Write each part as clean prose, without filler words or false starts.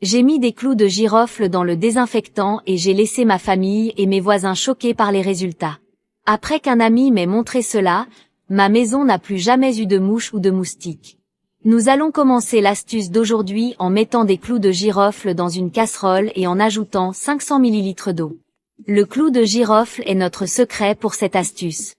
J'ai mis des clous de girofle dans le désinfectant et j'ai laissé ma famille et mes voisins choqués par les résultats. Après qu'un ami m'ait montré cela, ma maison n'a plus jamais eu de mouches ou de moustiques. Nous allons commencer l'astuce d'aujourd'hui en mettant des clous de girofle dans une casserole et en ajoutant 500 ml d'eau. Le clou de girofle est notre secret pour cette astuce.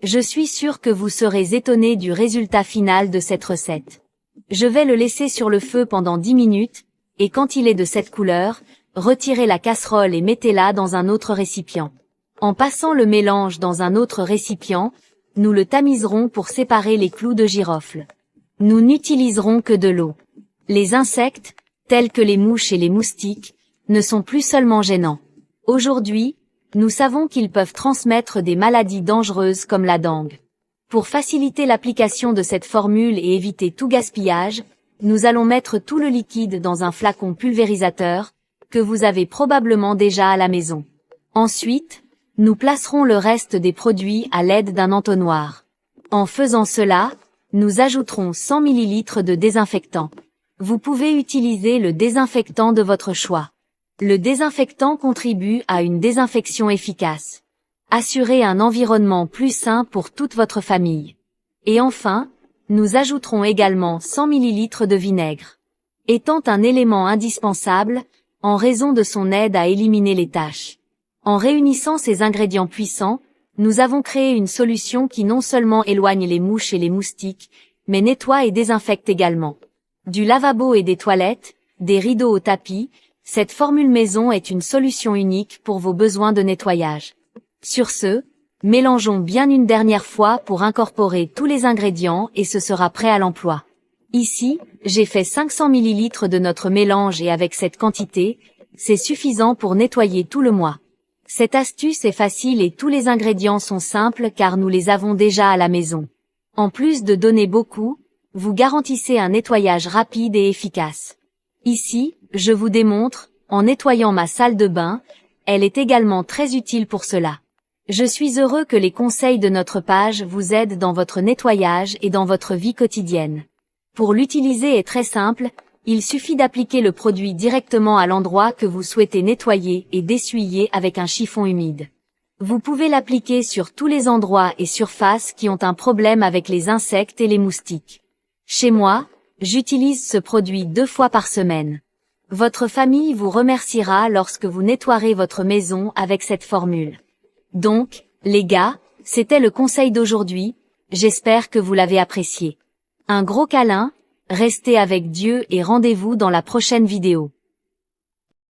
Je suis sûre que vous serez étonnés du résultat final de cette recette. Je vais le laisser sur le feu pendant 10 minutes, et quand il est de cette couleur, retirez la casserole et mettez-la dans un autre récipient. En passant le mélange dans un autre récipient, nous le tamiserons pour séparer les clous de girofle. Nous n'utiliserons que de l'eau. Les insectes, tels que les mouches et les moustiques, ne sont plus seulement gênants. Aujourd'hui, nous savons qu'ils peuvent transmettre des maladies dangereuses comme la dengue. Pour faciliter l'application de cette formule et éviter tout gaspillage, nous allons mettre tout le liquide dans un flacon pulvérisateur, que vous avez probablement déjà à la maison. Ensuite, nous placerons le reste des produits à l'aide d'un entonnoir. En faisant cela, nous ajouterons 100 ml de désinfectant. Vous pouvez utiliser le désinfectant de votre choix. Le désinfectant contribue à une désinfection efficace. Assurez un environnement plus sain pour toute votre famille. Et enfin, nous ajouterons également 100 ml de vinaigre. Étant un élément indispensable, en raison de son aide à éliminer les taches. En réunissant ces ingrédients puissants, nous avons créé une solution qui non seulement éloigne les mouches et les moustiques, mais nettoie et désinfecte également. Du lavabo et des toilettes, des rideaux au tapis, cette formule maison est une solution unique pour vos besoins de nettoyage. Sur ce, mélangeons bien une dernière fois pour incorporer tous les ingrédients et ce sera prêt à l'emploi. Ici, j'ai fait 500 ml de notre mélange et avec cette quantité, c'est suffisant pour nettoyer tout le mois. Cette astuce est facile et tous les ingrédients sont simples car nous les avons déjà à la maison. En plus de donner beaucoup, vous garantissez un nettoyage rapide et efficace. Ici, je vous démontre, en nettoyant ma salle de bain, elle est également très utile pour cela. Je suis heureux que les conseils de notre page vous aident dans votre nettoyage et dans votre vie quotidienne. Pour l'utiliser est très simple, il suffit d'appliquer le produit directement à l'endroit que vous souhaitez nettoyer et d'essuyer avec un chiffon humide. Vous pouvez l'appliquer sur tous les endroits et surfaces qui ont un problème avec les insectes et les moustiques. Chez moi, j'utilise ce produit 2 fois par semaine. Votre famille vous remerciera lorsque vous nettoierez votre maison avec cette formule. Donc, les gars, c'était le conseil d'aujourd'hui, j'espère que vous l'avez apprécié. Un gros câlin, restez avec Dieu et rendez-vous dans la prochaine vidéo.